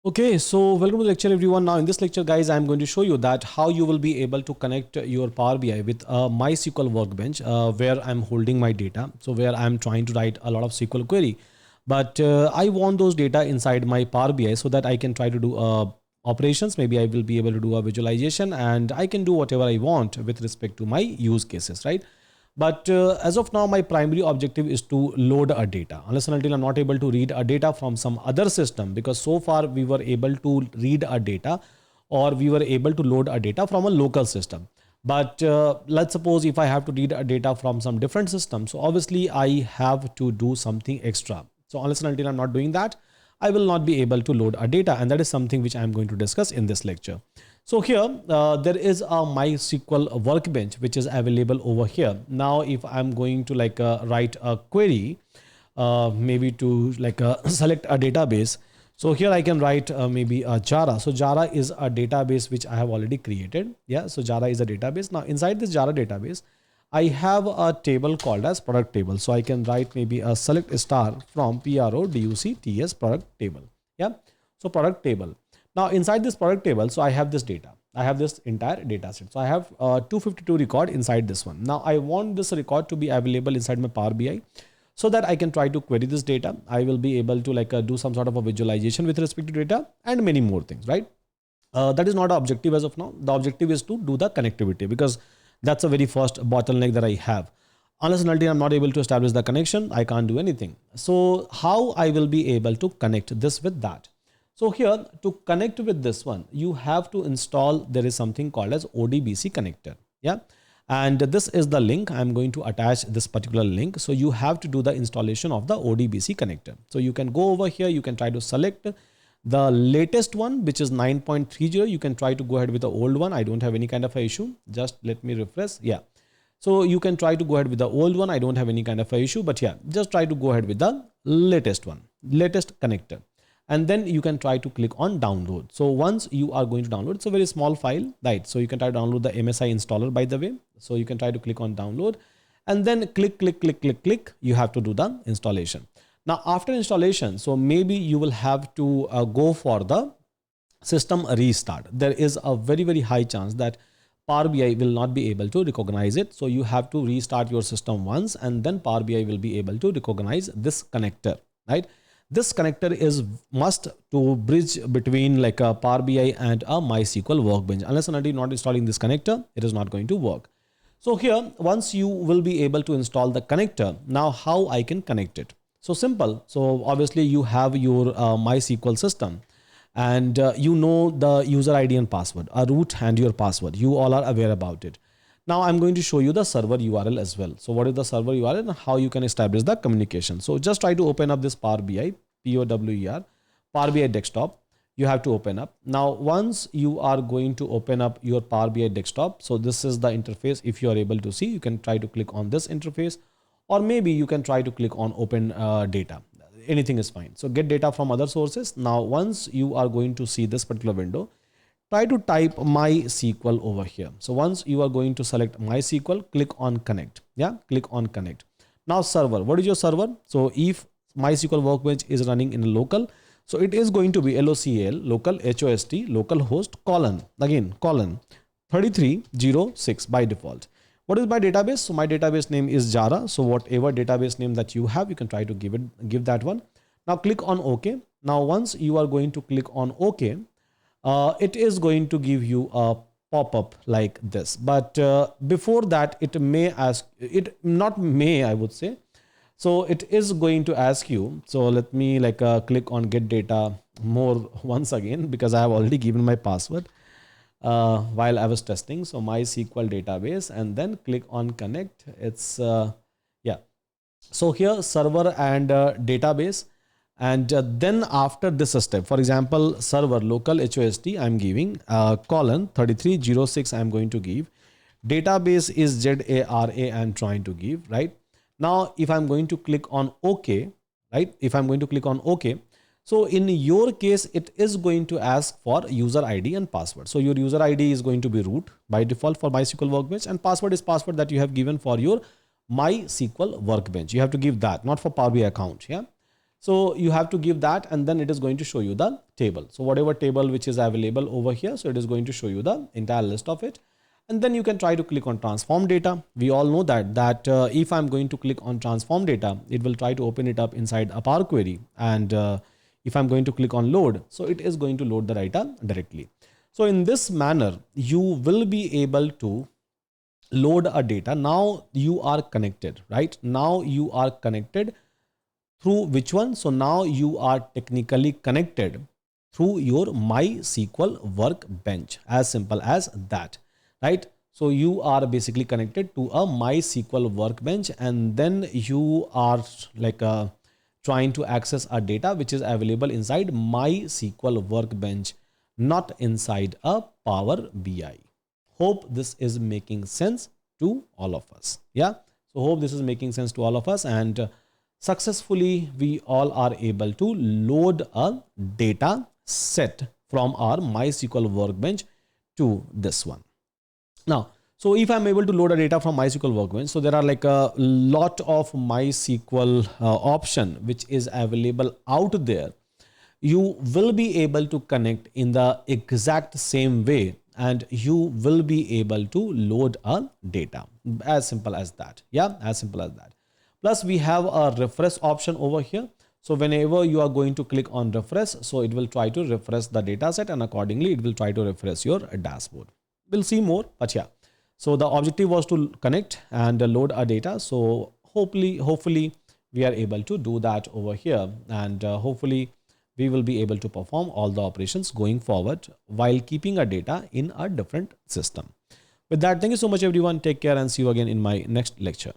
Okay, so welcome to the lecture everyone. Now in this lecture guys, I'm going to show you that how you will be able to connect your Power BI with a MySQL Workbench where I'm holding my data. So where I'm trying to write a lot of SQL query, but I want those data inside my Power BI so that I can try to do operations. Maybe I will be able to do a visualization and I can do whatever I want with respect to my use cases, right? But as of now, my primary objective is to load a data. Unless and until I'm not able to read a data from some other system, because so far we were able to read a data or we were able to load a data from a local system. But let's suppose if I have to read a data from some different system, so obviously I have to do something extra. So unless and until I'm not doing that, I will not be able to load a data, and that is something which I'm going to discuss in this lecture. So here there is a MySQL Workbench which is available over here. Now if I'm going to write a query, maybe to select a database. So here I can write maybe a Jara. So Jara is a database which I have already created. Yeah, so Jara is a database. Now inside this Jara database, I have a table called as product table. So I can write maybe a select star from PRODUCTS product table. Yeah, so product table. Now inside this product table, so I have this data. I have this entire data set. So I have 252 record inside this one. Now I want this record to be available inside my Power BI so that I can try to query this data. I will be able to do some sort of a visualization with respect to data and many more things, right? That is not the objective as of now. The objective is to do the connectivity, because that's a very first bottleneck that I have. Unless and until I'm not able to establish the connection, I can't do anything. So how I will be able to connect this with that? So here, to connect with this one, you have to install, there is something called as ODBC connector. Yeah. And this is the link. I'm going to attach this particular link. So you have to do the installation of the ODBC connector. So you can go over here. You can try to select the latest one, which is 9.30. You can try to go ahead with the old one. I don't have any kind of a issue. Just let me refresh. Yeah. So you can try to go ahead with the old one. I don't have any kind of a issue, but yeah, just try to go ahead with the latest one, latest connector. And then you can try to click on download. So once you are going to download, it's a very small file, right? So you can try to download the MSI installer, by the way. So you can try to click on download and then click. You have to do the installation. Now after installation, so maybe you will have to go for the system restart. There is a very, very high chance that Power BI will not be able to recognize it. So you have to restart your system once, and then Power BI will be able to recognize this connector, right? This connector is must to bridge between like a Power BI and a MySQL Workbench. Unless and until you're not installing this connector, it is not going to work. So here, once you will be able to install the connector, now how I can connect it? So simple. So obviously you have your MySQL system, and you know the user ID and password, a root and your password. You all are aware about it. Now I'm going to show you the server URL as well. So what is the server URL and how you can establish the communication? So just try to open up this Power BI, POWER, Power BI desktop. You have to open up. Now, once you are going to open up your Power BI desktop, so this is the interface. If you are able to see, you can try to click on this interface, or maybe you can try to click on open data. Anything is fine. So get data from other sources. Now, once you are going to see this particular window, try to type MySQL over here. So once you are going to select MySQL, click on connect. Yeah, click on connect. Now server, what is your server? So if MySQL Workbench is running in a local, so it is going to be local, local host, localhost, again, 3306 by default. What is my database? So my database name is Jara. So whatever database name that you have, you can try to give that one. Now click on OK. Now once you are going to click on OK, it is going to give you a pop-up like this. But before that, it may ask it, not may, I would say. So it is going to ask you. So let me click on get data more once again, because I have already given my password while I was testing. So MySQL database, and then click on connect. It's yeah. So here server and database. And then after this step, for example, server local host, I'm giving 3306, I'm going to give. Database is JARA, I'm trying to give, right? Now, if I'm going to click on OK, right? If I'm going to click on OK, so in your case, it is going to ask for user ID and password. So your user ID is going to be root by default for MySQL Workbench, and password is password that you have given for your MySQL Workbench. You have to give that, not for Power BI account. Yeah. So you have to give that, and then it is going to show you the table. So whatever table which is available over here, so it is going to show you the entire list of it. And then you can try to click on transform data. We all know that if I'm going to click on transform data, it will try to open it up inside a Power Query. And if I'm going to click on load, so it is going to load the data directly. So in this manner, you will be able to load a data. Now you are connected, right? Now you are connected through which one? So now you are technically connected through your MySQL Workbench, as simple as that, right? So you are basically connected to a MySQL Workbench, and then you are like trying to access a data which is available inside MySQL Workbench, not inside a Power BI. Hope this is making sense to all of us. Yeah. So hope this is making sense to all of us, and successfully we all are able to load a data set from our MySQL Workbench to this one. Now, so if I'm able to load a data from MySQL Workbench, so there are like a lot of MySQL option which is available out there. You will be able to connect in the exact same way, and you will be able to load a data, as simple as that. Yeah, as simple as that. Plus we have a refresh option over here. So whenever you are going to click on refresh, so it will try to refresh the data set, and accordingly it will try to refresh your dashboard. We'll see more, but yeah. So the objective was to connect and load a data. So hopefully we are able to do that over here, and hopefully we will be able to perform all the operations going forward while keeping our data in a different system. With that, thank you so much everyone. Take care and see you again in my next lecture.